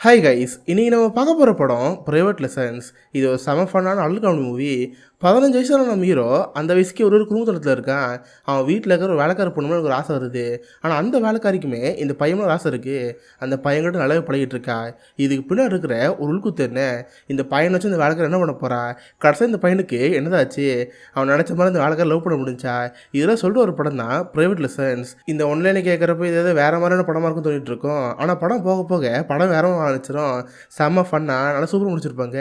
Hi guys, இன்னைக்கு நம்ம பார்க்க போகிற படம் பிரைவேட் லெசன்ஸ். இது ஒரு செம ஃபன்னான அடல் காமெடி மூவி. 15 வயசான நம்ம ஹீரோ அந்த வயசுக்கு ஒரு குடும்பத்தில் இருக்கான். அவன் வீட்டில் இருக்கிற ஒரு வேலைக்கார பொண்ணு மேலே ஒரு ஆசை வருது. ஆனால் அந்த வேலைக்காரிக்குமே இந்த பையன் ஒரு ஆசை இருக்குது. அந்த பையன்கிட்ட நல்லாவே பழகிட்டு இருக்கா. இதுக்கு பின்னாடி இருக்கிற ஒரு உள்குத்து என்ன, இந்த பையனை வச்சு இந்த வேலைக்கார என்ன பண்ண போறா, கடைசியாக இந்த பையனுக்கு என்னதாச்சு, அவன் நினச்ச மாதிரி இந்த வேலைக்கார லவ் பண்ண முடிஞ்சா, இதெல்லாம் சொல்லிட்டு ஒரு படம் தான் பிரைவேட் லெசன்ஸ். இந்த ஒன்லைனை கேட்குறப்ப இது வேற மாதிரியான படமாக இருக்கும் தோணிட்டு இருக்கோம். ஆனால் படம் போக போக படம் வேற ஆரம்பிச்சிடும். செம்ம ஃபன்னாக நல்லா சூப்பர் முடிச்சிருப்பாங்க.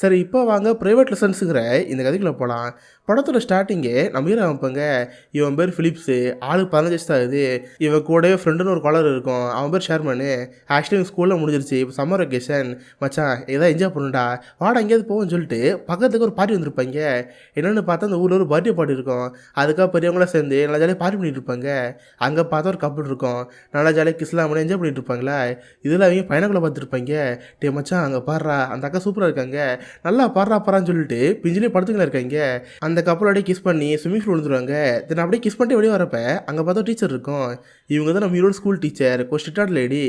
சரி, இப்போ வாங்க பிரைவேட் லெசன்ஸுங்கிற இந்த கதைக்குள்ளே போகலாம். படத்தோட ஸ்டார்டிங்கே நம்ம ஹீரோ அமைப்பாங்க. இவன் பேர் ஃபிலிப்ஸு, ஆளுக்கு 15 வயசு தான் ஆகுது. இவன் கூடவே ஃப்ரெண்டுன்னு ஒரு காலர் இருக்கும், அவன் பேர் ஷேர்மனு. ஆக்சுவலி இவன் ஸ்கூலில் முடிஞ்சிருச்சு, இப்போ சம்மர் வெக்கேஷன். மச்சான் ஏதாவது என்ஜாய் பண்ணுடா, வாடா எங்கேயாவது போவோம்னு சொல்லிட்டு பக்கத்துக்கு ஒரு பார்ட்டி வந்திருப்பாங்க. என்னென்னு பார்த்தா அந்த ஊரில் ஒரு பர்த்டே பார்ட்டி இருக்கும். அதுக்காக பெரியவங்களாம் சேர்ந்து நல்லா ஜாலியாக பார்ட்டி பண்ணிட்டு இருப்பாங்க. அங்கே பார்த்தா ஒரு கப்பல் இருக்கும், நல்லா ஜாலியாக கிஸ்லாம் பண்ணி என்ஜாய் பண்ணிட்டு இருப்பாங்களா. இதில் அவங்க பையனுக்குள்ளே பார்த்துருப்பாங்க. டே மச்சான் அங்கே பாடுறா, அந்த அக்கா சூப்பராக இருக்காங்க, நல்லா பாடுறான்னு சொல்லிட்டு பிஞ்சிலே படத்துக்குள்ள இருக்காங்க. அந்த கப்பல் அப்படியே கிஸ் பண்ணி ஸ்விம்மிங் பூல் விழுந்துருவாங்க. தென் அப்படியே கிஸ் பண்ணிட்டு வெளியே வரப்ப அங்கே பார்த்தா டீச்சர் இருக்கும். இவங்க தான் நம்ம ஹீரோட ஸ்கூல் டீச்சர், ஸ்ட்ரிக்டான லேடி.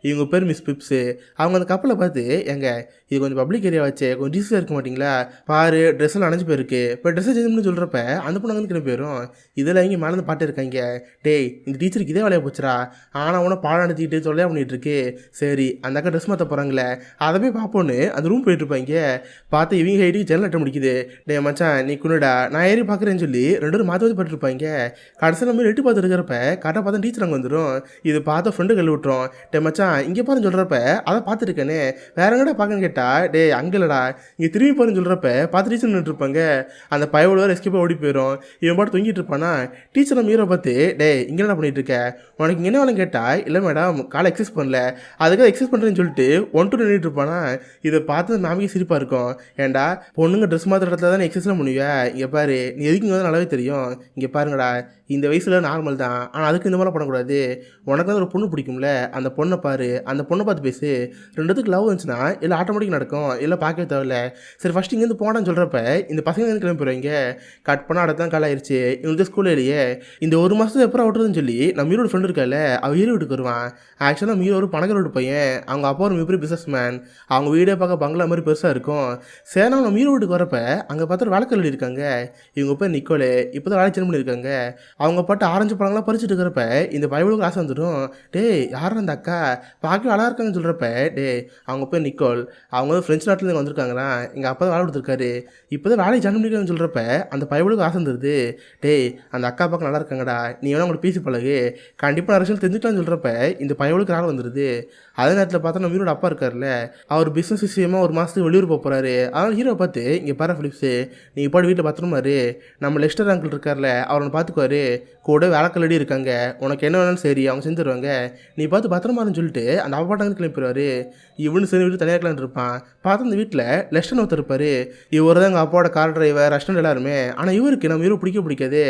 இவங்க பேர் மிஸ் பிப்ஸு. அவங்க அந்த கப்பலை பார்த்து, எங்க இது கொஞ்சம் பப்ளிக் ஏரியா வச்சு கொஞ்சம் டீசலாக இருக்க மாட்டிங்களா, பாரு ட்ரெஸ் எல்லாம் அணைஞ்சு போயிருக்கு, இப்போ ட்ரெஸ்ஸை சேஞ்ச் பண்ணி சொல்கிறப்ப அந்த பொண்ணு வந்து கிளம்பி போயிடும். இதில் இவங்க மேலே பாட்டு இருக்காங்க. டேய் இந்த டீச்சருக்கு இதே வேலையை போச்சுரா, ஆனால் உன பாடம் நடத்திக்கிட்டு சொல்லையா பண்ணிட்டு இருக்கு. சரி அந்த அக்கா ட்ரெஸ் மாற்ற போகிறாங்களே, அதை போய் பார்ப்போன்னு அந்த ரூம் போயிட்டு இருப்பாங்க. பார்த்து இவங்க ஹைட்டுக்கு ஜன்னல் அட்ட முடிக்குது. டே மச்சான் நீ குனுடா, நான் ஏறி பார்க்குறேன்னு சொல்லி ரெண்டு பேரும் மாற்றி பட்டுருப்பாங்க. கடைசியில் நம்ம எட்டு பார்த்து இருக்கிறப்ப கரெக்டாக பார்த்தா டீச்சர் அங்கே வந்துடும். இது பார்த்த ஃப்ரெண்டு கழுவி விட்டுரும். டே மச்சான் இங்கே பாருன்னு சொல்கிறப்ப அதை பார்த்துருக்கேனே, வேற எங்கடா பார்க்கன்னு கேட்டா, டே அங்கே இல்லடா இங்கே திரும்பி பாருன்னு சொல்கிறப்ப பார்த்து டீச்சர் நின்றுருப்பாங்க. அந்த பையோட வேறு எஸ்கேப்பாக ஓடி போயிடும். இவன் பாட்டு தொங்கிட்டு இருப்பானா. டீச்சர் நம்ம ஹீரோ பார்த்து, டே இங்கே என்ன பண்ணிட்டு இருக்க, உனக்கு இங்கே என்ன வேணும் கேட்டா, இல்லை மேடம் காலை எக்ஸசைஸ் பண்ணல, அதுக்காக எக்ஸசைஸ் பண்ணுறேன்னு சொல்லிட்டு 1 2 நின்றுட்டு இருப்பானா. இதை பார்த்து மேமிக்கு சிரிப்பாக இருக்கும். ஏன்டா பொண்ணுங்க ட்ரெஸ் மாத்திர இடத்துல தான் எக்ஸசைஸ்லாம் பண்ணுவேன், இங்கே பாரு நீ எதுக்கு இங்கே வந்து நல்லாவே தெரியும், இங்கே பாருங்கடா இந்த வயசில் நார்மல் தான், ஆனால் அதுக்கு இந்த மாதிரிலாம் பண்ணக்கூடாது. உனக்கு வந்து ஒரு பொண்ணு பிடிக்கும்ல, அந்த பொண்ணை பாரு, அந்த பொண்ணை பார்த்து பேசு, ரெண்டுத்துக்கு லவ் இருந்துச்சுன்னா இல்லை ஆட்டோமேட்டிக் நடக்கும், இல்லை பார்க்கவே தேவையில்ல. சரி ஃபஸ்ட்டு இங்கேருந்து போனான்னு சொல்கிறப்ப இந்த பசங்க வந்து கிளம்பி போகிறீங்க. கட் பண்ணால் அடுத்தான் கால் ஆயிடுச்சு. இவங்களுக்கு ஸ்கூலில் இல்லையே, இந்த ஒரு மாதத்துக்கு எப்போ விட்டுறதுன்னு சொல்லி நம்ம ஹீரோட ஃப்ரெண்டு இருக்கால, அவள் ஹீரோ வீட்டுக்கு வருவான். ஆக்சுவலாக நம்ம ஹீரோ ஒரு பணக்கார வீட்டு பையன், அவங்க அப்பா ஒரு மிகப்பெரிய பிஸ்னஸ் மேன். அவங்க வீடே பார்க்க பங்களா மாதிரி பெருசாக இருக்கும். சரி நம்ம ஹீரோ வீட்டுக்கு வரப்போ அங்கே பார்த்தா ஒரு வேலைக்காரர் இருக்காங்க. இவங்க பேர் நிக்கோலே, இப்போ தான் வேலை சேஞ்ச் பண்ணியிருக்காங்க. அவங்க பாட்டு ஆரஞ்சு பழங்கள்லாம் பறிச்சுட்டு இருக்கிறப்ப இந்த பைபிளுக்கு ஆசை வந்துடும். டே யார் அந்த அக்கா, பார்க்க அழகாக இருக்காங்கன்னு சொல்கிறப்ப, டே அவங்க பேர் நிக்கோல், அவங்க வந்து ஃப்ரெஞ்ச் நாட்டிலேருந்து வந்திருக்காங்களா, எங்கள் அப்பா தான் வேலை கொடுத்துருக்காரு, இப்போ தான் வேலையை ஜாயின் பண்ணியிருக்காங்கன்னு சொல்கிறப்ப அந்த பைபிளுக்கு ஆசை வந்துடுது. டே அந்த அக்கா பார்க்க நல்லா இருக்காங்கடா, நீ வேணா அவங்களை பேசி பழகு, கண்டிப்பாக நிறைய விஷயம் தெரிஞ்சுக்கலாம்னு சொல்கிறப்ப இந்த பைபிளுக்கு ஆள் வந்துடுது. அதே நேரத்தில் பார்த்தா நம்ம ஹீரோட அப்பா இருக்கார்ல, அவர் பிஸ்னஸ் விஷயமாக ஒரு மாதத்துக்கு வெளியூர் போக போகிறாரு. அதனால் ஹீரோ பார்த்து, இங்கே பாரு ஃபிலிப்ஸு, நீ பாட்டு வீட்டில் பத்திரமாரு, நம்ம லெஸ்டர் அங்கிள் இருக்கார்ல அவனை பார்த்துக்குவாரு, கூட வேலைக்கல்லடி இருக்காங்க, உனக்கு என்ன வேணாலும் சரி அவங்க செஞ்சுருவாங்க, நீ பார்த்து பத்திரமாருன்னு சொல்லிட்டு அந்த அப்பாட்டாங்க கிளம்பிடுவார். இவனு சரி வீட்டு தனியாக இருக்கலான்னு இருப்பான். பார்த்து அந்த வீட்டில் லெஸ்டன் ஒருத்தர் இருப்பார். இவர் தான் எங்கள் அப்பாவோட கார் டிரைவர், ரெஸ்டாரண்ட் எல்லாருமே. ஆனால் இவருக்கு நம்ம ஹீரோ பிடிக்காது.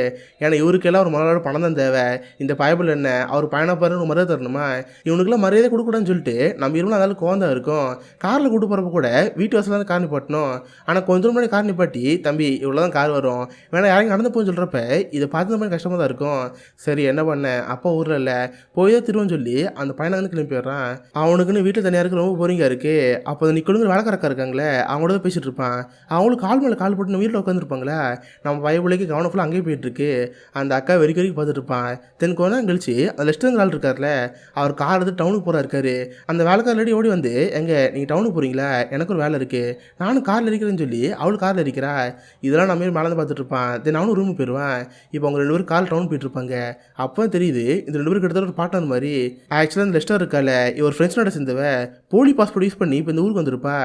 ஏன்னா இவருக்கெல்லாம் ஒரு மலரோட பணம் தான் தேவை. இந்த பைபிள் என்ன அவர் பயணப்பாருன்னு ஒரு மரியாதை தரணுமா, இவனுக்குலாம் மரியாதை கொடுக்கூடாதுன்னு சொல்லிட்டு நம்ம ஹீரோலாம் அதனால கோவந்தா இருக்கும். காரில் கூட்டு போகிறப்ப கூட வீட்டு வசதியில் தான் கார் நிப்பாட்டணும். ஆனால் கொஞ்சம் முன்னாடி கார் நிப்பாட்டி, தம்பி இவ்வளோ தான் கார் வரும், வேணா யாரையும் நடந்து போன்னு சொல்கிறப்ப இதை பார்த்து இந்த மாதிரி கஷ்டமாக தான் இருக்கும். சரி என்ன பண்ண, அப்பா ஊரில் இல்லை, போய் தான் திருவன்னு சொல்லி அந்த பையனை வந்து கிளம்பி போயிடுறான். அவனுக்குன்னு வீட்டில் தனியாக இருக்க ரொம்ப போரிங்காக இருக்குது. அப்போ அந்த நிக்கலுங்கிற வேலைக்காரக்கா இருக்காங்களே, அவங்களோட தான் பேசிகிட்டு இருப்பான். அவங்களுக்கு கால் மேலே கால் போட்டு நம்ம வீட்டில் உட்காந்துருப்பாங்களே, நம்ம பைபிளுக்கு கவனம் ஃபுல்லாக அங்கேயே போயிட்டுருக்கு. அந்த அக்கா வெறிக்க பார்த்துட்டு இருப்பான். தென் கொஞ்ச நேரம் கழிச்சு அந்த லெஸ்டருங்கிற ஆள் இருக்கார்ல, அவர் கார் எடுத்து டவுனுக்கு போகிறா இருக்காரு. அந்த வேலைக்காரடி ஓடி வந்து, எங்க நீங்கள் டவுனுக்கு போகிறீங்களா, எனக்கு ஒரு வேலை இருக்குது, நானும் காரில் இருக்கிறேன்னு சொல்லி அவளுக்கு காரில் இருக்கிறா. இதெல்லாம் நம்ம மேலே பார்த்துட்டு இருப்பான். தென் அவனும் ரூமுக்கு போயிடுவான். இப்போ அவங்க 2 பேரும் கார் டவுன் போயிட்டு இருப்பாங்க. அப்போ தெரியுது இந்த 2 பேருக்கு கிட்டத்தட்ட ஒரு பார்ட்னர் மாதிரி. ஆக்சுவலாக இந்த லெஸ்டர் இருக்கால, இவர் ஃப்ரெண்ட்ஸ் நாட்டை சேர்ந்தவ, போலி பாஸ்போர்ட் யூஸ் பண்ணி இப்போ இந்த ஊருக்கு வந்திருப்பா.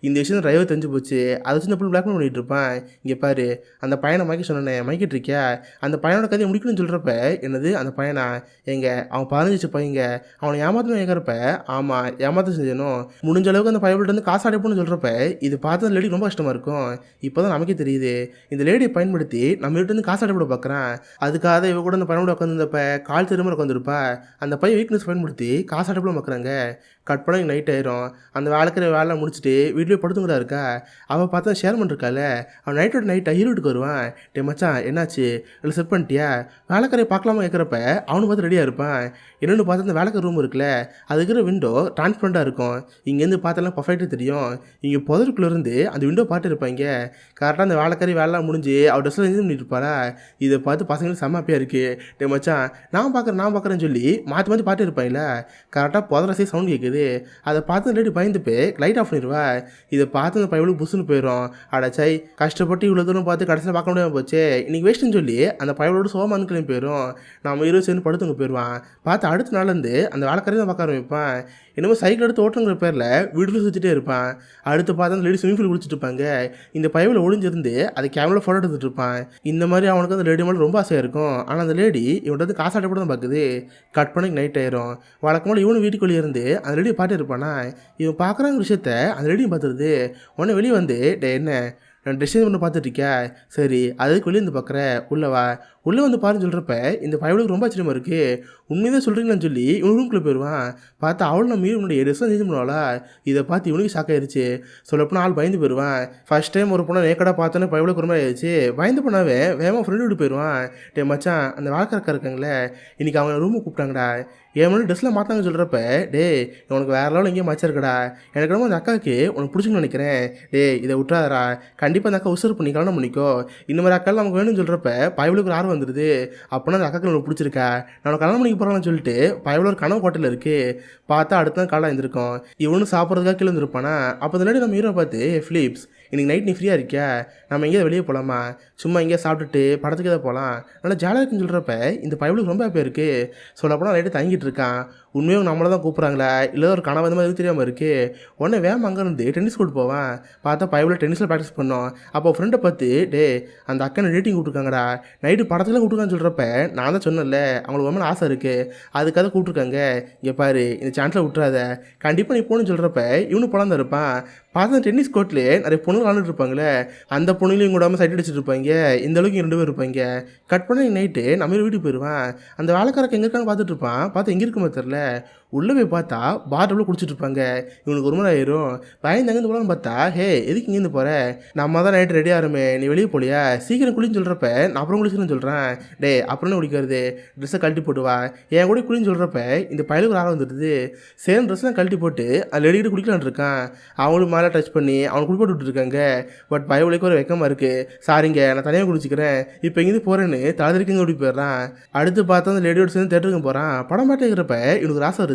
இந்த விஷயம் டிரைவர் தெரிஞ்சு போச்சு, அதை வச்சு இந்த பிள்ளை பிளாக்மெயில் பண்ணிட்டு இருப்பான். இங்கே பாரு அந்த பையனை மயக்க சொன்னேன், மயக்கிட்டு இருக்கியா, அந்த பையனோட கதையை முடிக்கணும்னு சொல்கிறப்ப, என்னது அந்த பையனா, எங்க அவன் 15 பையங்க, அவனை ஏமாத்தணும் கேட்குறப்ப, ஆமாம் ஏமாத்த செஞ்சணும், முடிஞ்ச அளவுக்கு அந்த பைபிள்கிட்ட வந்து காசு அடைப்போன்னு சொல்கிறப்ப இது பார்த்து அந்த லேடி ரொம்ப கஷ்டமாக இருக்கும். இப்போ தான் நமக்கே தெரியுது இந்த லேடியை பயன்படுத்தி நம்ம வீட்டு வந்து காசு அடைப்பட பார்க்குறான். அதுக்கு அதுக்காக இவ கூட அந்த பையனோட உட்காந்துருந்தப்ப கால் திரும்ப உட்காந்துருப்பா. அந்த பையன் வீக்னஸ் பயன்படுத்தி காசு அடப்பில் பார்க்குறாங்க. கட் பண்ணி நைட் ஆயிரும். அந்த வேலைக்கிற வேலை முடிச்சுட்டு வீட்லேயே படுத்துங்கடா இருக்கா. அவள் பார்த்தா ஷேர்மன் இருக்கால, அவன் நைட்டோட நைட்டாக ஹீரோ வீட்டுக்கு வருவான். டே மச்சான் என்னாச்சு, இல்லை செட் பண்ணிட்டியா, வேலைக்காரையை பார்க்கலாமா கேட்குறப்ப அவனு பார்த்து ரெடியாக இருப்பான். என்னென்னு பார்த்தா அந்த வேலைக்கார ரூம் இருக்குல்ல, அது இருக்கிற விண்டோ டிரான்ஸ்பரண்ட்டாக இருக்கும். இங்கேருந்து பார்த்தாலாம் பர்ஃபெக்டாக தெரியும். இங்கே புதருக்குள்ளேருந்து அந்த விண்டோ பார்த்து இருப்பாங்க. கரெக்டாக அந்த வேலைக்காரி வேலைலாம் முடிஞ்சு அவள் ட்ரெஸ்ஸில் என்ஜாய் பண்ணிட்டு இருப்பாளா. இதை பார்த்து பசங்களுக்கு செம்மாப்பியாக இருக்குது. டே மச்சான் நான் பார்க்குறேன்னு சொல்லி மாற்றி மாற்றி பார்த்து இருப்பாங்கள. கரெக்டாக புதரசே சவுண்ட் கேட்குது. அதை பார்த்து லேடி பயந்துப்பே லைட் ஆஃப் பண்ணிடுவா. இதை பார்த்து அந்த பையனுக்கு புஷ்ஷுன்னு போயிடும். அடச்சாய் கஷ்டப்பட்டு இவ்வளோ தூரம் பார்த்து கடைசியில் பார்க்க முடியாமல் போச்சு, இன்னைக்கு வேஸ்ட்டுன்னு சொல்லி அந்த பையனோட சோமா கிளம்பி போயிடும். நம்ம இருபது சேர்ந்து படுத்துங்க போயிடுவான். பார்த்து அடுத்த நாள்லேருந்து அந்த வேலைக்காரையும் தான் பார்க்க ஆரம்பிப்பான். என்னமோ சைக்கிள் எடுத்து ஓட்டுங்கிற பேரில் வீட்டில் சுற்றிட்டே இருப்பான். அடுத்து பார்த்து அந்த லேடி ஸ்விமிங் பூல் குளிச்சுட்டு இருப்பாங்க. இந்த பையனில் ஒளிஞ்சிருந்து அதை கேமரா ஃபோட்டோ எடுத்துகிட்டு இருப்பான். இந்த மாதிரி அவனுக்கு அந்த லேடி மேலே ரொம்ப ஆசையாக இருக்கும். ஆனால் அந்த லேடி இவன்ட்டு வந்து காசாட்ட கூட தான் பார்க்குது. கட் பண்ணி நைட் ஆயிரும். வழக்கமாக இவனு வீட்டுக்குள்ளேயே இருந்து அந்த லேடியை பார்த்து இருப்பானா. இவன் பார்க்குறாங்க விஷயத்த அந்த லேடியும் பார்த்துருது. உடனே வெளியே வந்து டே என்ன நான் ட்ரெஸ் பண்ண பார்த்துட்ருக்கியா, சரி அதுக்கு வெளியே வந்து பார்க்குற உள்ளவா, உள்ளே வந்து பாருன்னு சொல்கிறப்ப இந்த பயவுளுக்கு ரொம்ப ஆச்சரியமாக இருக்குது. உண்மையாக சொல்கிறீங்களான்னு சொல்லி இவன் ரூம்குள்ளே போயிடுவான். பார்த்தா அவளும் நம்ம முன்னாடி ட்ரெஸ்லாம் சேஞ்ச் பண்ணுவாளா. இதை பார்த்து இவனுக்கு ஷாக் ஆயிடுச்சு. சொல்லப்போனால் ஆள் பயந்து போயிடுவான். ஃபஸ்ட் டைம் ஒரு பொண்ணை நேக்கடாக பார்த்தோன்னே பயவுளுக்கு ஒரு மாதிரி ஆயிடுச்சு. பயந்து பண்ணாவே வேகமாக ஃப்ரெண்டு விட்டு போயிடுவான். டே மச்சான் அந்த வாழ்க்கை இருக்காங்களே இன்றைக்கி அவனை ரூமுக்கு கூப்பிட்டாங்கடா, என் முன்னாடி ட்ரெஸ்லாம் மாற்றாங்கன்னு சொல்கிறப்ப டே உனக்கு வேறு லெவலில் எங்கேயும் மச்சா இருக்கடா, எனக்கு ரொம்ப அந்த அக்காவுக்கு உனக்கு பிடிச்சின்னு நினைக்கிறேன். டே இதை விட்டுறாதரா, கண்டிப்பாக அந்த அக்கா உசுறு பண்ணி கல்யாணம் பண்ணிக்கோ. இந்த மாதிரி அக்கால் நமக்கு வேணும்னு சொல்கிறப்ப பயவுளுக்கு ஒரு ஆர்வம் வந்துடுது. அப்போனா அந்த அக்காக்கள் உனக்கு பிடிச்சிருக்கா, நான் கல்யாணம் பண்ணிக்க போகிறான்னு சொல்லிட்டு பயவுல ஒரு கனவு ஹோட்டலில் இருக்குது. பார்த்தா அடுத்த நாள் காலையில் இருந்திருக்கும். இவனும் சாப்பிட்றதுக்காக கீழே இருந்திருப்பானா. அப்போ இந்த நம்ம ஹீரோ பார்த்து ஃபிலிப்ஸ் இன்றைக்கி நைட் நீ ஃப்ரீயாக இருக்கியா, நம்ம எங்கேயாவது வெளியே போகலாமா, சும்மா எங்கேயா சாப்பிட்டுட்டு படத்துக்கு எதாவது போகலாம், நல்லா ஜாலியாக இருக்குன்னு சொல்கிறப்ப இந்த பயவுளுக்கு ரொம்ப ஹாப்பியாக இருக்குது. சொல்லப்போனால் நைட்டு தங்கிட்டு இருக்கான். உண்மையாக நம்மளை தான் கூப்பிட்றாங்களா இல்லை ஒரு கனவு இந்த மாதிரி தெரியாமல் இருக்குது. உடனே வேகம் அங்கேருந்து டென்னிஸ் கூட்டு போவான். பார்த்தா பயவுல டென்னிஸில் ப்ராக்டிஸ் பண்ணோம். அப்போ ஃப்ரெண்டை பார்த்து டே அந்த அக்கனை டேட்டிங் கூப்பிட்ருக்காங்கடா, நைட்டு படத்துலாம் கூப்பிட்டுருக்கான்னு சொல்கிறப்ப நான் தான் சொன்னேன்ல அவங்களுக்கு ரொம்ப ஆசை இருக்குது, அதுக்காக கூப்பிட்ருக்காங்க, இங்கே பாரு இந்த சான்ஸில் விட்டுறாத, கண்டிப்பாக நீ போகணுன்னு சொல்கிறப்ப இவனு படம் தான் இருப்பான். பார்த்தா டென்னிஸ் கோர்ட்லேயே நிறைய பொண்ணு விளாண்டுட்டு இருப்பாங்களே, அந்த பொண்ணுங்களையும் கூடாமல் சைட் அடிச்சுட்டு இருப்பாங்க. இந்த அளவுக்கு 2 பேர் இருப்பாங்க. கட் பண்ணி நைட்டு நம்ம வீட்டுக்கு போயிடுவான். அந்த வேலைக்காரக்கு எங்கே இருக்கான்னு பார்த்துட்டு இருப்பான். பார்த்து எங்கே இருக்குமே தெரில. உள்ளே போய் பார்த்தா பாட்டில் குடிச்சிட்டு இருப்பாங்க. இவனுக்கு ஒரு மாதிரி ஆயிரும். பயந்து அங்கேருந்து போகலான்னு பார்த்தா ஹே எதுக்கு இங்கேருந்து போகிற, நம்ம தான் நைட்டு ரெடி ஆகிறோமே, நீ வெளியே போலியா, சீக்கிரம் குளின்னு சொல்கிறப்ப நான் அப்புறம் குளிச்சுன்னு சொல்கிறேன். டே அப்புறம் என்ன குளிக்கிறது, ட்ரெஸ்ஸை கழட்டி போட்டுவா, என் கூட குளின்னு சொல்கிறப்ப இந்த பயலுக்கு ஒரு ஆள் வந்துடுது. சேம் ட்ரெஸ்லாம் கழட்டி போட்டு அது ரெடிக்கிட்டு குளிக்கலான்னு இருக்கான். அவனுக்கு மேலே டச் பண்ணி அவனுக்கு குளிப்பாட்டு விட்டுருக்காங்க. பட் பயவுளுக்கு ஒரு வெக்கமாக இருக்குது. சாரிங்க நான் தனியாக குளிச்சிக்கிறேன், இப்போ எங்கேருந்து போகிறேன்னு தலைதறிக்கங்க ஓடி போயிடுறான். அடுத்து பார்த்தா அந்த லேடியோட சேர்ந்து தேட்டருக்கு போகிறான். படம் மாட்டேங்கிறப்ப இவனுக்கு ராசம் வருது.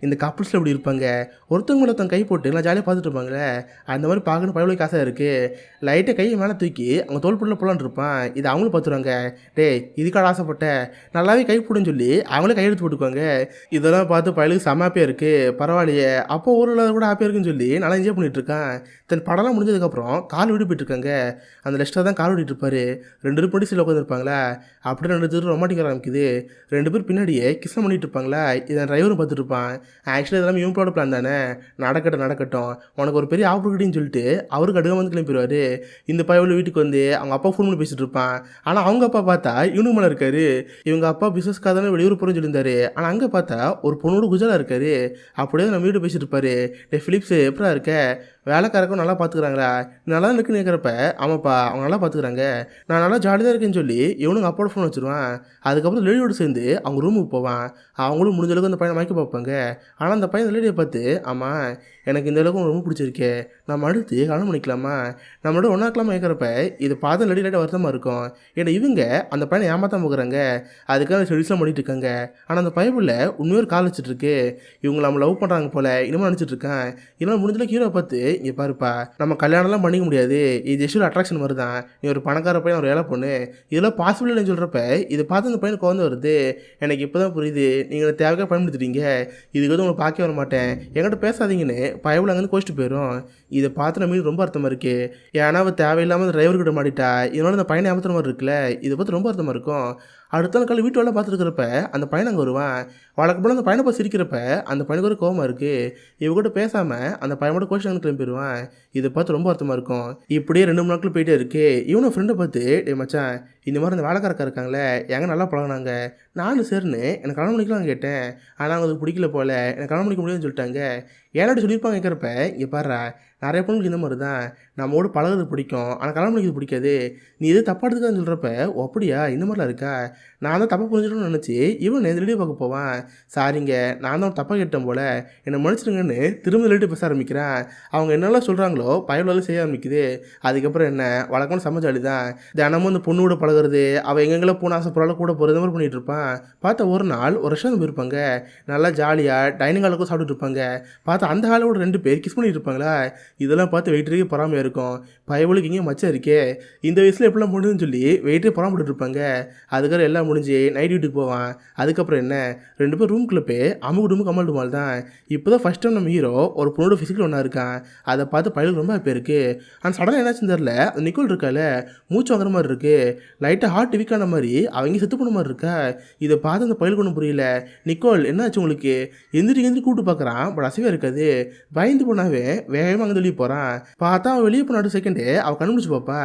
இந்த கப்புள்ஸில் எப்படி இருப்பாங்க, ஒருத்தவங்க கை போட்டு நான் ஜாலியாக பார்த்துட்டு இருப்பாங்களே, அந்த மாதிரி பார்க்கணும் பயவுளுக்கு ஆசை இருக்குது. லைட்டை கையை மேலே தூக்கி அவங்க தோல் புள்ள போலான்னு இருப்பான். இது அவங்களும் பார்த்துருவாங்க. டே இதுக்காக ஆசைப்பட்ட நல்லாவே கை போடுன்னு சொல்லி அவங்களே கையெழுத்து போட்டுக்குவாங்க. இதெல்லாம் பார்த்து பயலுக்கு செம்ம ஹாப்பியாக இருக்குது. பரவாயில்லையே அப்போ ஊரில் கூட ஹாப்பியாக இருக்குன்னு சொல்லி நல்லா என்ஜாய் பண்ணிட்டு இருக்கான். தன் படம்லாம் முடிஞ்சதுக்கப்புறம் கால் விட்டு போயிட்டுருக்காங்க. அந்த லெஸ்ட்டாக தான் கால் விட்டுட்டு இருப்பார். 2 பேர் பிடிச்சில் உட்காந்துருப்பாங்களா, அப்படி 2 பேர் ரொமாட்டிக் ஆரம்பிக்குது. 2 பேர் பின்னாடியே கிஸ் பண்ணிட்டு இருப்பாங்களா, இதை டிரைவரும் பார்த்துட்டு இருப்பான். ஆக்சுவலி இதெல்லாம் இவங்களோட பிளான் தானே, நடக்கட்டும் உனக்கு ஒரு பெரிய ஆப்பர்ச்சுனிட்டின்னு சொல்லிட்டு அவருக்கு அடுக்க வந்து கிளம்பிடுவார். இந்த பையன் வீட்டுக்கு வந்து அவங்க அப்பா ஃபோன் பண்ணி பேசிட்டு இருப்பான். ஆனால் அவங்க அப்பா பார்த்தா இவனுக்கு மேலே இருக்காரு. இவங்க அப்பா பிஸ்னஸ்க்காக தானே வெளியூர் போகிறேன்னு சொல்லியிருந்தாரு. ஆனால் அங்கே பார்த்தா ஒரு பொண்ணோட குஜராக இருக்காரு. அப்படியே நம்ம வீடு பேசிட்டு இருப்பாரு. டே ஃபிலிப்ஸு எப்படா இருக்க, வேலைக்காரக்கும் நல்லா பார்த்துக்குறாங்களா, நல்லா தான் இருக்குன்னு கேட்குறப்ப ஆமாப்பா அவங்க நல்லா பார்த்துக்குறாங்க, நான் நல்லா ஜாலியாக இருக்கேன்னு சொல்லி இவனுங்க அப்பாவோட ஃபோன் வச்சுருவான். அதுக்கப்புறம் லேடியோடு சேர்ந்து அவங்க ரூமுக்கு போவான். அவங்களும் முடிஞ்ச அளவுக்கு அந்த பையனை மயக்க பார்ப்பாங்க. ஆனால் அந்த பையன் லேடியை பார்த்து ஆமாம் எனக்கு இந்த அளவுக்கு ரொம்ப பிடிச்சிருக்கே, நம்ம அடுத்து கல்யாணம் பண்ணிக்கலாமா, நம்மளோட ஒன்றாக்கலாமா கேட்குறப்ப இது பார்த்து லேடி லைட்டாக வருத்தமாக இருக்கும். ஏன்னா இவங்க அந்த பையனை ஏமாத்தான் போகிறாங்க, அதுக்காக ஸ்டடிஸ்லாம் பண்ணிட்டு இருக்காங்க. ஆனால் அந்த பையனில் உண்மையாக ஒரு கால் வச்சுட்ருக்கு. இவங்க நம்ம லவ் பண்ணுறாங்க போல் இனிமேல் நினச்சிட்டு இருக்கான். இதெல்லாம் முடிஞ்சளவுக்கு ஹீரோ பார்த்து இங்கே பாருப்பா நம்ம கல்யாணம்லாம் பண்ணிக்க முடியாது, இது ஜஸ்ட் ஒரு அட்ராக்ஷன் மாதிரி தான், நீ ஒரு பணக்கார பையன் ஒரு ஏழை பொண்ணு, இதெல்லாம் பாசிபிள் இல்லைன்னு சொல்கிறப்ப இது பார்த்து அந்த பையனுக்கு வந்து வருது. எனக்கு இப்போ தான் புரியுது நீங்கள் தேவையாக பயன்படுத்திட்டீங்க, இதுக்கு வந்து உங்களை பார்க்க வர மாட்டேன் என்கிட்ட பேசாதீங்கன்னு பயவில் அங்கேருந்து கோச்சிட்டு போயிடும். இதை பார்த்து நம்ம ரொம்ப அர்த்தமாக இருக்குது. ஏன்னா அவள் தேவையில்லாமல் டிரைவர்கிட்ட மாட்டிட்டா, இதனால இந்த பையனை ஏமாத்துற மாதிரி இருக்குல்ல, இதை பார்த்து ரொம்ப அர்த்தமாக இருக்கும். அடுத்த நாள் காலை வீட்டு வேலை பார்த்துருக்கிறப்ப அந்த பையன் அங்கே வருவான். வழக்கு போல் அந்த பையனை போய் சிரிக்கிறப்ப அந்த பையனுக்கு ஒரு கோவமாக இருக்குது. இவங்ககிட்ட பேசாமல் அந்த பையனோட கோஷன் கிளம்பிடுவான். இதை பார்த்து ரொம்ப வருத்தமாக இருக்கும். இப்படியே 2-3 நாட்கள் போயிட்டே இருக்கு. இவனை ஃப்ரெண்டை பார்த்து, டே மச்சான், இந்த மாதிரி அந்த வேலைக்காரக்கா இருக்காங்களே எங்கே நல்லா பழகினாங்க, நானும் சரின்னு எனக்கு கல்யாணம் பண்ணிக்கலாம் கேட்டேன். ஆனால் அவங்க அதுக்கு பிடிக்கல போல, எனக்கு கல்யாணம் பண்ணிக்க முடியாதுன்னு சொல்லிட்டாங்க. ஏன்னாடி சொல்லியிருப்பாங்க கேட்குறப்ப, இங்கே பாரு, நிறைய பொண்ணுங்களுக்கு இந்த மாதிரி தான், நம்மோடு பழகிறது பிடிக்கும் ஆனால் கல்யாணம் பண்ணிக்கிறது பிடிக்காது. நீ எது தப்பாக எடுத்துக்கான்னு சொல்கிறப்ப, ஓ அப்படியா இந்த மாதிரிலாம் இருக்கா, நான் தான் தப்பாக புரிஞ்சுக்கணும்னு நினச்சி இவன் நேற்று வீடியோ பார்க்க போவான். சாரிங்க, நான் தான் தப்பாக கேட்டேன் போல், என்னை மன்னிச்சிருங்கன்னு திரும்ப லேட்டு பேச ஆரம்பிக்கிறேன். அவங்க என்னெல்லாம் சொல்கிறாங்களோ பயனுள்ள செய்ய ஆரம்பிக்குது. அதுக்கப்புறம் என்ன, வழக்கமான சமைச்சாலி தான். தினமும் அந்த பொண்ணு கூட பழகிறது, அவள் எங்கெங்கெல்லாம் போன ஆசைப்படாலும் கூட போகிற மாதிரி பண்ணிகிட்டு இருப்பான். பார்த்தா ஒரு நாள் ஒரு ரெஸ்டாரண்ட் போயிருப்பாங்க. நல்லா ஜாலியாக டைனிங் ஹாலுக்கும் சாப்பிட்டுட்டு இருப்பாங்க. பார்த்தா அந்த ஹாலோட 2 பேர் கிஸ் பண்ணிட்டு இருப்பாங்களா. இதெல்லாம் பார்த்து வெயிட்டருக்கு பொறாமையாக இருக்கும். பயவுளுக்கு இங்கே மச்சம் இருக்கே, இந்த வயசில் எப்படிலாம் முடியுதுன்னு சொல்லி வெயிட்டே பொறாமட்டு இருப்பாங்க. அதுக்கப்புறம் எல்லாம் முடிஞ்சு நைட் வீட்டுக்கு போவான். அதுக்கப்புறம் என்ன, 2 பேர் ரூம்குள்ளே போய் அமுகுடுமு கமல் டுமால் தான். இப்போ தான் ஃபஸ்ட் டைம் நம்ம ஹீரோ ஒரு பொண்ணோட ஃபிசிக்கல் ஒன்றா இருக்கான். அதை பார்த்து பயலுக்கு ரொம்ப ஹாப்பியாக இருக்குது. ஆனால் சடனாக என்னாச்சுன்னு தெரில, அந்த நிக்கோல் இருக்கால மூச்சு வாங்குற மாதிரி இருக்குது. லைட்டாக ஹார்ட் வீக்கான மாதிரி அவங்க செத்து போன மாதிரி இருக்கா. இதை பார்த்து அந்த பயலுக்கு ஒன்றும் புரியல. நிக்கோல் என்னாச்சு உங்களுக்கு, எந்திரி கூப்பிட்டு பார்க்குறான். பட் அசைவே இருக்காது. பயந்து போனாவே வேகமாக அங்கே வெளியே போகிறான். பார்த்தா அவன் வெளியே போன அடுத்த செகண்டே அவள் கண்டுபிடிச்சி பார்ப்பா,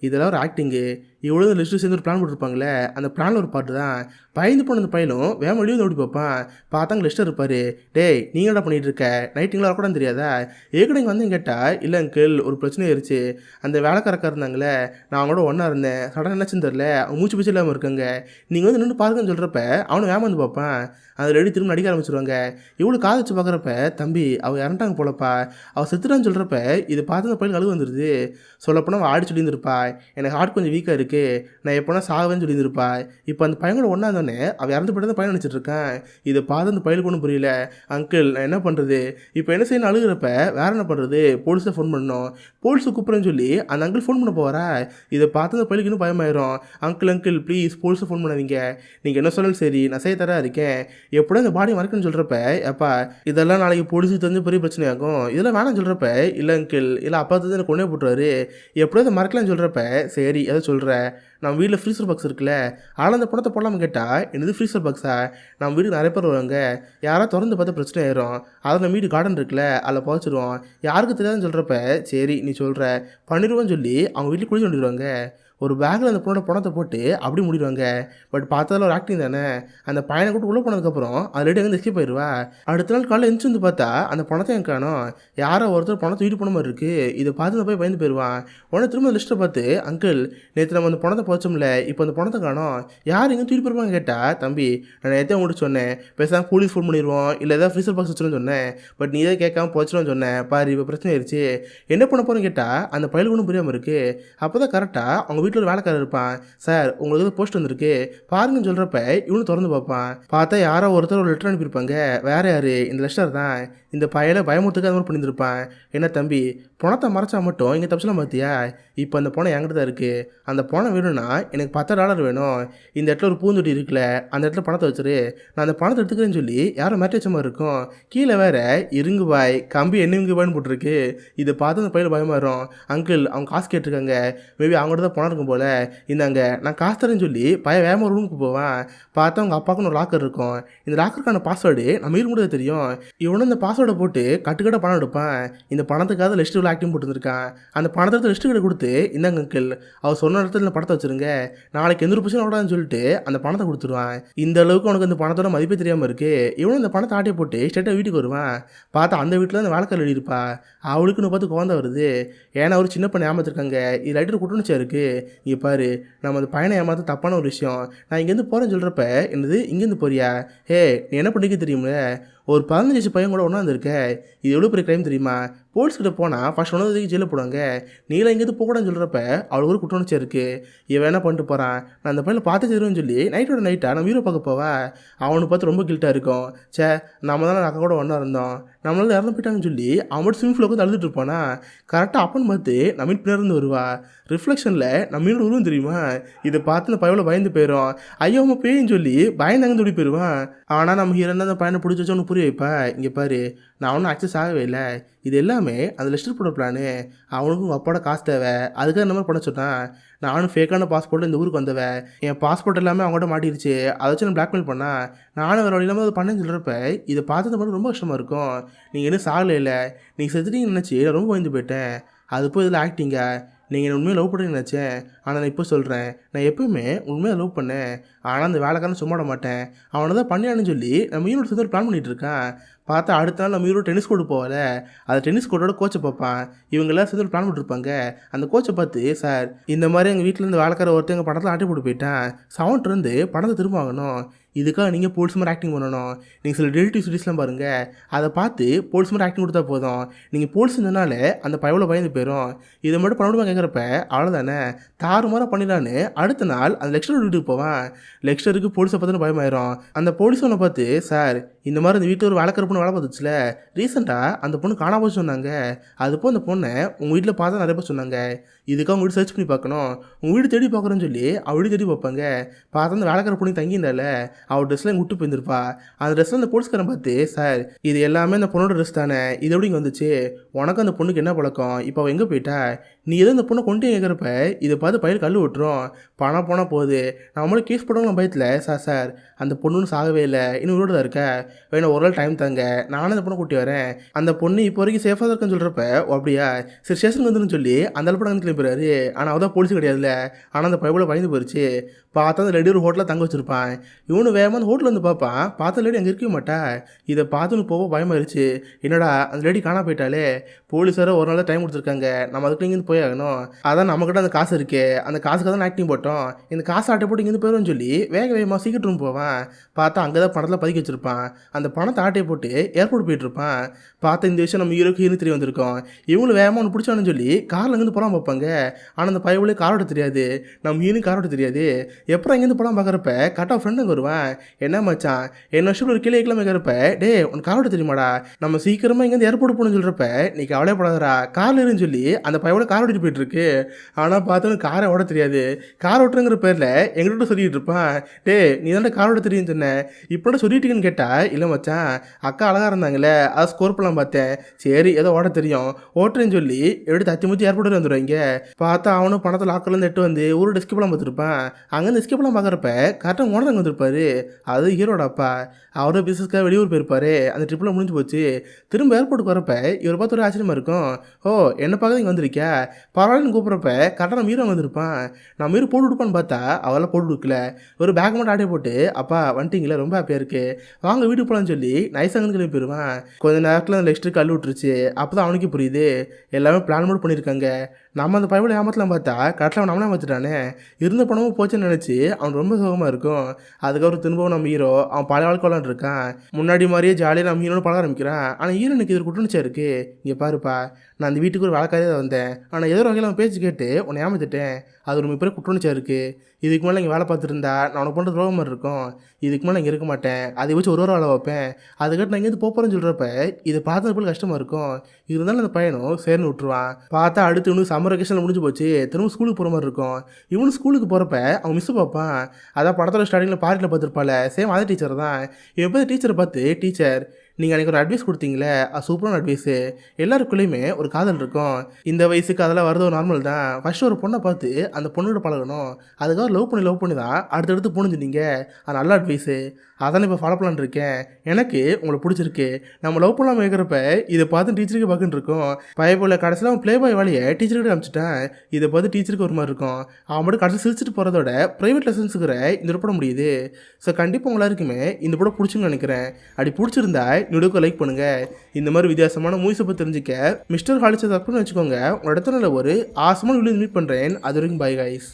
இதெல்லாம் ஒரு ஆக்டிங்கு. இவ்வளோ லிஸ்ட்டு சேர்ந்து ஒரு பிளான் போட்டுருப்பாங்களே, அந்த பிளானில் ஒரு பாட்டு தான். பயந்து போன அந்த பையனும் வேக வெளியே வந்து ஓடி பார்ப்பான். பார்த்தாங்க லிஸ்டர் இருப்பார். டேய் நீங்கள் என்ன பண்ணிகிட்டு இருக்க, நைட்டிங்களா கூட தெரியாதா, ஏற்கனவே இங்கே வந்து கேட்டால், இல்லை அங்கிள் ஒரு பிரச்சனை ஆயிடுச்சு, அந்த வேலைக்காரக்கா இருந்தாங்களே நான் அவங்களோட ஒன்றா இருந்தேன், சடனாக என்னாச்சுன்னு தெரில, அவங்க மூச்சு பிச்சு இல்லாமல் இருக்காங்க, நீங்கள் வந்து நின்று பாருங்கன்னு சொல்கிறப்ப அவனை வேக வந்து பார்ப்பான். அதில் ரெடி திரும்ப நடிக்க ஆரம்பிச்சிருவாங்க. இவ்வளோ காது வச்சு பார்க்குறப்ப, தம்பி அவள் இறண்டாங்க போலப்பா, அவள் செத்துட்டான்னு சொல்கிறப்ப இதை பார்த்து அந்த பையன் அழுகு வந்துடுது. சொல்லப்போனால் அவள் ஆடி சொல்லியிருந்திருப்பா, எனக்கு ஹார்ட் கொஞ்சம் வீக்காக இருக்குது, நான் எப்போனா சாவேன்னு சொல்லியிருந்திருப்பா. இப்போ அந்த பையனோட ஒன்றா இருந்தோடனே அவள் இறந்து போய்ட்டு தான் பையன் நினச்சிட்டு இருக்கேன். இதை பார்த்து அந்த பையனுக்கு ஒன்றும் புரியல. அங்கிள் நான் என்ன பண்ணுறது, இப்போ என்ன செய்யணும் அழுகிறப்ப வேற என்ன பண்ணுறது, போலீஸை ஃபோன் பண்ணணும், போலீஸை கூப்பிட்றேன்னு சொல்லி அந்த அங்கிள் ஃபோன் பண்ண போகிறா. இதை பார்த்து அந்த பையனுக்கு இன்னும் பயமாயிரும். அங்கிள் ப்ளீஸ் போலீஸை ஃபோன் பண்ணாதீங்க, நீங்கள் என்ன சொன்னாலும் சரி நான் செய்ய தரா இருக்கேன், எப்படியும் இந்த பாடி மறக்கணும்னு சொல்கிறப்ப, எப்பா இதெல்லாம் நாளைக்கு போலீஸுக்கு தெரிஞ்ச பெரிய பிரச்சனையாகும், இதெல்லாம் வேணாம்னு சொல்கிறப்ப, இல்லை அங்கிள் இல்லை அப்பா தான் எனக்கு கொண்டே போட்டுருவாரு, எப்படியோ அதை மறக்கலாம்னு சொல்கிறப்ப, சரி எதை சொல்கிறேன், நம்ம வீட்டில் ஃப்ரீசர் பாக்ஸ் இருக்குல்ல, ஆனால் அந்த பணத்தை போடலாமல் கேட்டால், என்னது ஃப்ரீசர் பாக்ஸா, நம்ம வீட்டுக்கு நிறைய பேர் வருவாங்க, யாராவது திறந்து பார்த்தா பிரச்சனை ஆயிரும், அதை நம்ம வீடு கார்டன் இருக்குல்ல அதில் புதைச்சிடுவோம், யாருக்கு தெரியாதுன்னு சொல்கிறப்ப, சரி நீ சொல்கிற பண்ணிடுவோன்னு சொல்லி அவங்க வீட்டில் குளிச்சு வந்துடுவாங்க. ஒரு பேக்கில் அந்த பொண்ணோட பணத்தை போட்டு அப்படி முடிடுவாங்க. பட் பார்த்ததில் ஒரு ஆக்டிங் தானே, அந்த பையனை கூட்டு உள்ளே போனதுக்கப்புறம் அது ரெடி அங்கே எஸ்கேப் போயிடுவா. அடுத்த நாள் காலையில் எழுந்து வந்து பார்த்தா அந்த பணத்தை எனக்கு காணும், யாரோ ஒருத்தர் பணத்தை வீட்டு போன மாதிரி இருக்குது. இதை பார்த்து அந்த போய் பயந்து போயிடுவான். உடனே திரும்ப லிஸ்ட்டை பார்த்து, அங்கிள் நேற்று நம்ம அந்த பணத்தை போச்சோம்ல, இப்போ அந்த பணத்தை காணும், யார் எங்கே தூக்கிட்டு போயிருப்பாங்க கேட்டால், தம்பி நான் நேற்றே உங்கள்கிட்ட சொன்னேன், பேசாமல் போலீஸ் ஃபோன் பண்ணிடுவோம், இல்லை ஏதாவது ஃப்ரீசர் பாக்ஸ் வச்சுருன்னு சொன்னேன், பட் நீ எதாவது கேட்காம போச்சிடும்னு சொன்னேன், பாரு இப்போ பிரச்சனை ஆயிடுச்சு, என்ன பண்ண போகிறேன்னு கேட்டால் அந்த பயிலுக்கு ஒன்றும் புரியாமல் இருக்குது. அப்போ தான் கரெக்டாக அவங்க வீட்டில் ஒரு வேலைக்காரர் இருப்பான். சார் உங்களுக்கு ஏதோ போஸ்ட் வந்திருக்கு பாருங்கன்னு சொல்கிறப்ப இவனு திறந்து பார்ப்பான். பார்த்தா யாரோ ஒருத்தர் ஒரு லெட்டர் அனுப்பியிருப்பாங்க. வேற யாரு, இந்த லெஸ்டர் தான். இந்த பையனை பயமுறுத்துக்கு அது மாதிரி பண்ணியிருந்திருப்பான். என்ன தம்பி பணத்தை மறைச்சா மட்டும் இங்கே தப்பிச்சலாம் பார்த்தியா, இப்போ அந்த பணம் என்கிட்ட தான் இருக்குது, அந்த பணம் வேணும்னா எனக்கு $10 வேணும், இந்த இடத்துல ஒரு பூந்தொட்டி இருக்குல்ல அந்த இடத்துல பணத்தை வச்சுரு, நான் அந்த பணத்தை எடுத்துக்கிறேன்னு சொல்லி யாரும் மேட்டே வச்ச மாதிரி இருக்கும். கீழே வேற இருங்கு பாய் கம்பி என்ன இங்கு பாய்னு போட்டிருக்கு. இதை பார்த்து அந்த பையன் பயமாக வரும். அங்கிள் அவங்க காசு கேட்டிருக்காங்க, மேபி அவங்கள்ட்ட தான் பணம் இருக்கும் போல், இந்தாங்க நான் காசு தரேன்னு சொல்லி பையன் வேகமாக ஒரு ரூமுக்கு போவான். பார்த்தா அவங்க அப்பாவுக்குன்னு ஒரு லாக்கர் இருக்கும். இந்த லாக்கருக்கான பாஸ்வேர்டு நம்ம இருக்க முடியாது தெரியும். இவனும் இந்த பாஸ்வேர்டை போட்டு கட்டுக்கட்ட பணம் எடுப்பான். இந்த பணத்துக்காக லிஸ்ட்டு ஆக்டிங் போட்டுருக்கான். அந்த பணத்தை லிஸ்ட்டு கிட்ட கொடுத்து, இந்தாங்க அங்கிள் அவர் சொன்ன இடத்துல இந்த பணத்தை வச்சுருங்க, நாளைக்கு எந்த ஒரு பிரச்சனை விடாதுன்னு சொல்லிட்டு அந்த பணத்தை கொடுத்துருவான். இந்த அளவுக்கு அவனுக்கு அந்த பணத்தோட மதிப்பே தெரியாமல் இருக்குது. இவனும் இந்த பணத்தை ஆட்டியை போட்டு ஸ்ட்ரெயிட்டாக வீட்டுக்கு வருவான். பார்த்தா அந்த வீட்டில் அந்த வேலைக்காரர் எழுதியிருப்பா. அவளுக்குன்னு பார்த்து குழந்தை வருது. ஏன்னா அவர் சின்ன பண்ண ஏமாத்திருக்காங்க, இது லைட்டர் குட்டணுச்சியா இருக்குது. இங்கே பாரு நம்ம அந்த பையனை ஏமாத்த தப்பான ஒரு விஷயம், நான் இங்கேருந்து போகிறேன்னு சொல்கிறப்ப என்னது இங்கேருந்து போறியா, ஹே நீ என்ன பண்ணிக்க தெரியுமில்ல, ஒரு 15 வயசு பையன் கூட ஒன்றா இருந்திருக்க, இது எவ்வளோ பெரிய க்ரைம் தெரியுமா, போலீஸ்கிட்ட போனால் ஃபஸ்ட் ஒன்றதுக்கு ஜெயிலில் போடுவாங்க, நீலாம் இங்கேருந்து போகக்கூடாதுன்னு சொல்கிறப்ப அவளுக்கு ஒரு குற்றணுச்சியா இருக்குது. இவன் என்ன பண்ணிட்டு போகிறான், நான் அந்த பையனை பார்த்து தருவேன்னு சொல்லி நைட்டோட நைட்டாக நம்ம ஹீரோ பார்க்க போவா. அவனுக்கு பார்த்து ரொம்ப கில்ட்டாக இருக்கும். சே நம்ம தானே அக்கா கூட ஒன்றா இருந்தோம், நம்மளால இறந்து போயிட்டாங்கன்னு சொல்லி அவன் மட்டும் ஸ்விமிங் பூலில் வந்து அழுதுட்டு இருப்பானா. கரெக்டாக அப்பன்னு பார்த்து நம்ம மீன் பின்னாடி வருவா. ரிஃப்ளெக்ஷனில் நம்ம மீனோட உருவம் தெரியுமா. இதை பார்த்து அந்த பையனை பயந்து போயிடும். ஐயோ அவன் பேயின்னு சொல்லி பயந்தாங்கன்னு ஓடி போயிடுவான். ஆனால் நம்ம ஹீரோ அந்த பையனை பிடிச்சி வச்சு அவனுக்கு புரிய வைப்பா, இங்கே பாரு நான் ஒன்றும் அக்சஸ் ஆகவே இல்லை, இது எல்லாமே அந்த லெஸ்டர் போட பிளானு, அவனுக்கும் உங்கள் அப்பாவோட காசு தேவை, அதுக்காக இந்த மாதிரி பண்ண சொன்னான். நானும் ஃபேக்கான பாஸ்போர்ட்டில் இந்த ஊருக்கு வந்தவன், என் பாஸ்போர்ட் எல்லாமே அவங்கள்ட்ட மாட்டிருச்சு, அதை வச்சு நான் பிளாக்மெயில் பண்ணான், நானும் வேறு வழி இல்லாமல் அதை பண்ணேன்னு சொல்கிறப்ப இதை பார்த்து மட்டும் ரொம்ப கஷ்டமாக இருக்கும். நீங்கள் இன்னும் சாகலை இல்லை, நீங்கள் செத்துட்டீங்கன்னு நினச்சி நான் ரொம்ப பயந்து போயிட்டேன். அது போய் இதில் ஆக்டிங்கா, நீங்கள் என்ன உண்மையாக லவ் பண்ணுறீங்கன்னு நினச்சேன், ஆனால் நான் இப்போ சொல்கிறேன், நான் எப்போயுமே உண்மையாக லவ் பண்ணேன், ஆனால் அந்த வேலைக்காரன் சும்மா விட மாட்டேன், அவனை தான் பண்ணியான்னு சொல்லி நம்ம ஈரோடு சேர்ந்து ஒரு பிளான் பண்ணிகிட்டு இருக்கான். பார்த்தா அடுத்த நாள் நம்ம ஈரோடு டென்னிஸ் கோர்ட்டு போகல, அந்த டென்னிஸ் கோர்ட்டோட கோச்சை பார்ப்பான். இவங்கெல்லாம் சேர்ந்து ஒரு பிளான் பண்ணிருப்பாங்க. அந்த கோச்சை பார்த்து, சார் இந்த மாதிரி எங்கள் வீட்டில் இருந்து வேலைக்கார ஒருத்தர் எங்கள் படத்தில் ஆட்டி போட்டு போயிட்டான், சவுண்ட்லேருந்து படத்தை திரும்ப வாங்கணும், இதுக்காக நீங்கள் போலீஸ் மாதிரி ஆக்டிங் பண்ணணும், நீங்கள் சில டெலிட்டிவ் சிட்டிஸ்லாம் பாருங்கள், அதை பார்த்து போலீஸ் மாதிரி ஆக்டிங் கொடுத்தா போதும், நீங்கள் போலீஸ் இருந்தனால அந்த பயவில் பயந்து போயிடும், இதை மட்டும் பண்ண கேட்குறப்ப அவ்வளோதானே தாறுமாறாக பண்ணிடலான்னு அடுத்த நாள் அந்த லெக்சர் வீட்டுக்கு போவான். லெக்சருக்கு போலீஸை பார்த்துன்னு பயமாயிரும். அந்த போலீஸ் ஒன்று பார்த்து, சார் இந்த மாதிரி அந்த வீட்டில் ஒரு வேலைக்கார பொண்ணு வேலை பார்த்துச்சுல, ரீசெண்டாக அந்த பொண்ணு காணாம போச்சு சொன்னாங்க, அதுப்போ அந்த பொண்ணை உங்கள் வீட்டில் பார்த்தா நிறைய பேர் சொன்னாங்க, இதுக்காக உங்கள் வீடு சர்ச் பண்ணி பார்க்கணும், உங்கள் வீடு தேடி பார்க்குறேன்னு சொல்லி அவள் வீடு தேடி பார்ப்பாங்க. பார்த்தா அந்த வேலைக்கார பொண்ணு தங்கியிருந்தால அவள் ட்ரெஸ்லாம் விட்டு போயிருந்திருப்பா. அந்த ட்ரெஸ்ஸில் அந்த போலீஸ்காரன் பார்த்து, சார் இது எல்லாமே அந்த பொண்ணோட ட்ரெஸ் தானே, இது எப்படி இங்கே வந்துச்சு, உனக்கு அந்த பொண்ணுக்கு என்ன பழக்கம், இப்போ அவள் எங்கே போயிட்டா, நீ எதோ அந்த பொண்ணை கொண்டு கேட்குறப்ப இதை பார்த்து பயிர் கல் விட்டுரும், பணம் போனால் போகுது, நம்மளும் கேஸ் போடுவாங்க பயத்தில், சார் அந்த பொண்ணுன்னு சாகவே இல்லை, இன்னும் உயிரோடு தான் இருக்க, வேணா ஒரு நாள் டைம் தாங்க, நானும் அந்த பொண்ணை கூட்டி வரேன், அந்த பொண்ணு இப்போ வரைக்கும் சேஃபாக தான் இருக்குன்னு சொல்கிறப்ப அப்படியா சரி ஸ்டேஷனுக்கு வந்துன்னு சொல்லி அந்த அளவுக்கு வந்து கிளம்பிடுறாரு. ஆனால் அவள் தான் போலீஸ் கிடையாதுல்ல, ஆனால் அந்த பைபிளை பயந்து போயிடுச்சு. பார்த்தா அந்த லேடி ஒரு ஹோட்டலில் தங்க வச்சுருப்பான். இவனு வேகமாக அந்த ஹோட்டலில் வந்து பார்ப்பான். பார்த்த லேடி அங்கே இருக்கவே மாட்டா. இதை பார்த்துன்னு போக பயமாயிருச்சு, என்னடா அந்த லேடி காணா போயிட்டாலே, போலீஸார ஒரு நாள் தான் டைம் கொடுத்துருக்காங்க, நம்ம அதுக்கு இங்கேருந்து போய் ஆகணும், அதான் நம்மக்கிட்ட அந்த காசு இருக்கே, அந்த காசுக்காக தான் ஆக்டிங் போட்டோம், இந்த காசு ஆட்டை போட்டு இங்கேருந்து போயிடும்னு சொல்லி வேகமாக சீக்கிரம் ரூம் போவான். பார்த்தா அங்கே தான் பணத்தில் பதுக்கி வச்சுருப்பான். அந்த பணத்தை ஆட்டையை போட்டு ஏர்போர்ட் போயிட்டுருப்பான். பார்த்தா இந்த விஷயம் நம்ம ஹீரோக்கு தெரிய வந்திருக்கோம். இவங்களும் வேகமாக ஒன்று பிடிச்சானு சொல்லி காரில் இங்கேருந்து படம் பார்ப்பாங்க. ஆனால் அந்த பையவுளே காரோட தெரியாது, நம்ம ஹீரோக்கு காரோட தெரியாது. எப்பறம் இங்கேருந்து படம் பார்க்குறப்ப கரெக்டாக ஃப்ரெண்டு அங்கே வருவேன். என்ன மச்சான் என்ன வருஷம் ஒரு கீழே கிளம்பி இருக்கிறப்ப, டே உனக்கு காரோட தெரியுமாடா, நம்ம சீக்கிரமாக இங்கேருந்து ஏர்போர்ட் போகணும்னு சொல்கிறப்ப நீ கவலைப்படாதரா காரில் இருன்னு சொல்லி அந்த பையவோட கார் ஓட்டிட்டு போயிட்டுருக்கு. ஆனால் பார்த்தோன்னு காரை ஓட தெரியாது, கார் ஓட்டுறங்கிற பேரில் எங்கள்கிட்ட சொல்லிட்டு இருப்பான். டே நீ தானே காரோட தெரியும்னு சொன்னேன், இப்போ சொல்லிட்டீங்கன்னு கேட்டால், இல்லை மச்சான் அக்கா அழகாக இருந்தாங்களே அதை ஸ்கோர் பண்ணலாம் பார்த்தேன், சரி ஏதோ ஓட தெரியும் ஓட்டுறேன்னு சொல்லி எப்படி தத்தி முத்தி ஏர்போர்ட்டில் வந்துடுவாங்க. பார்த்தா அவனும் பணத்தை லாக்கர்லேருந்து எட்டு வந்து ஊரோட எஸ்கேப்லாம் பார்த்துருப்பான். அங்கேருந்து எஸ்கேப்லாம் பார்க்குறப்ப கரெக்டாக ஓனர் அங்கே வந்திருப்பாரு. அது ஹீரோட அப்பா, அவரோட பிஸ்னஸ்க்காக வெளியூர் போயிருப்பாரு. அந்த ட்ரிப்பில் முடிஞ்சு போச்சு. திரும்ப ஏர்போர்ட்டுக்கு வரப்ப இவர் பார்த்து ஒரு ஆச்சரியமாக இருக்கும். ஓ என்ன பார்க்க இங்கே வந்திருக்கியா, பரவாயில்லன்னு கூப்பிட்றப்ப கரெக்டாக நம்ம ஹீரோ வந்திருப்பான். நம்ம ஹீரோ போட்டு விடுப்பான்னு பார்த்தா அவெல்லாம் போட்டு கொடுக்கல, ஒரு பேக் மட்டும் ஆட்டே போட்டு, அப்பா வந்துட்டிங்களே ரொம்ப ஹாப்பியாக இருக்குது, வாங்க வீட்டுக்கு போகலான்னு சொல்லி நைஸாக அங்கே கிளம்பி போயிடுவான். கொஞ்சம் நேரத்தில் அந்த நெக்ஸ்ட்டு கல் விட்டுருச்சு. அப்போ தான் அவனுக்கு புரியுது எல்லாமே பிளான் மட்டும் பண்ணியிருக்காங்க. நம்ம அந்த பைபிள் ஏமாத்தலாம் பார்த்தா கரெக்டாக அவன் நம்மளே ஏமாத்திட்டானே, இருந்த பணமும் போச்சுன்னு நினச்சி அவன் ரொம்ப சுகமாக இருக்கும். அதுக்கப்புறம் திரும்பவும் நம்ம ஹீரோ அவன் பழைய வாழ்க்கை இருக்கான். முன்னாடி மாதிரியே ஜாலியாக நம்ம ஹீரோன்னு பழக ஆரம்பிக்கிறான். ஆனால் ஹீரோனுக்கு இது குற்றணிச்சா இருக்குது. இங்கே பாருப்பா நான் அந்த வீட்டுக்கு ஒரு வேலைக்காரே தான் வந்தேன், ஆனால் ஏதோ ஒரு வகையில் அவன் பேச்சு கேட்டு உன்னை ஏமாத்திட்டேன், அது ஒரு மிகப்பெரிய குற்றணிச்சா இருக்குது. இதுக்கு மேலே இங்கே வேலை பார்த்துருந்தா நான் உனக்கு பண்ணுற துரோகம் மாதிரி இருக்கும், இதுக்கு மேலே இங்கே இருக்க மாட்டேன், அதை வச்சு ஒரு வேலை வைப்பேன், அதுக்கிட்ட நான் இங்கேருந்து போகிறேன்னு சொல்கிறப்ப இதை பார்த்து போல கஷ்டமாக இருக்கும். இருந்தாலும் அந்த பையனும் சேர்ந்து விட்டுருவான். பார்த்தா அடுத்து இவனுக்கு சம்மர் வெக்கேஷனில் முடிஞ்சு போச்சு, திரும்ப ஸ்கூலுக்கு போகிற மாதிரி இருக்கும். இவனு ஸ்கூலுக்கு போகிறப்ப அவன் மிஸ் பார்ப்பான். அதான் படத்தோட ஸ்டார்டிங்கில் பார்ட்டியில் பார்த்துருப்பாள், சேம் அதே டீச்சர் தான். இவன் போய் டீச்சரை பார்த்து, டீச்சர் நீங்கள் அன்றைக்கி ஒரு அட்வைஸ் கொடுத்தீங்களே அது சூப்பரான அட்வைஸு, எல்லாருக்குள்ளேயுமே ஒரு காதல் இருக்கும், இந்த வயசுக்கு அதெல்லாம் வரது ஒரு நார்மல் தான், ஃபஸ்ட்டு ஒரு பொண்ணை பார்த்து அந்த பொண்ணுகிட்ட பழகணும், அதுக்காக லவ் பண்ணி தான் அடுத்தடுத்து புரிஞ்சுட்டீங்க, அது நல்ல அட்வைஸு, அதான் இப்போ ஃபாலோ பண்ணலான்னு இருக்கேன், எனக்கு உங்களை பிடிச்சிருக்கு, நம்ம லவ் பண்ணாமல் இருக்கிறப்ப இதை பார்த்து டீச்சருக்கு பார்க்குன்னு இருக்கும். பயப்போல் கடைசியில் அவன் ப்ளே பாய் வேலையை டீச்சர்கிட்ட காமிச்சிட்டான். இதை பார்த்து டீச்சருக்கு ஒரு மாதிரி இருக்கும். அவன் மட்டும் கடைசி சிரிச்சிட்டு போகிறதோட ப்ரைவேட் லெசன்ஸுக்கிற இந்த படம் முடியுது. ஸோ கண்டிப்பாக உங்க எல்லாருக்குமே இந்த படம் பிடிச்சுன்னு நினைக்கிறேன். அப்படி பிடிச்சிருந்தா வீடியோக்கு லைக் பண்ணுங்கள். இந்த மாதிரி வித்தியாசமான மூவிஸை பற்றி தெரிஞ்சுக்க மிஸ்டர் ஹாலிச்சை தப்புன்னு வச்சுக்கோங்க. உங்கள் இடத்துல ஒரு ஆசமான வீடியோ மீட் பண்ணுறேன். அது வரைக்கும் பை கைஸ்.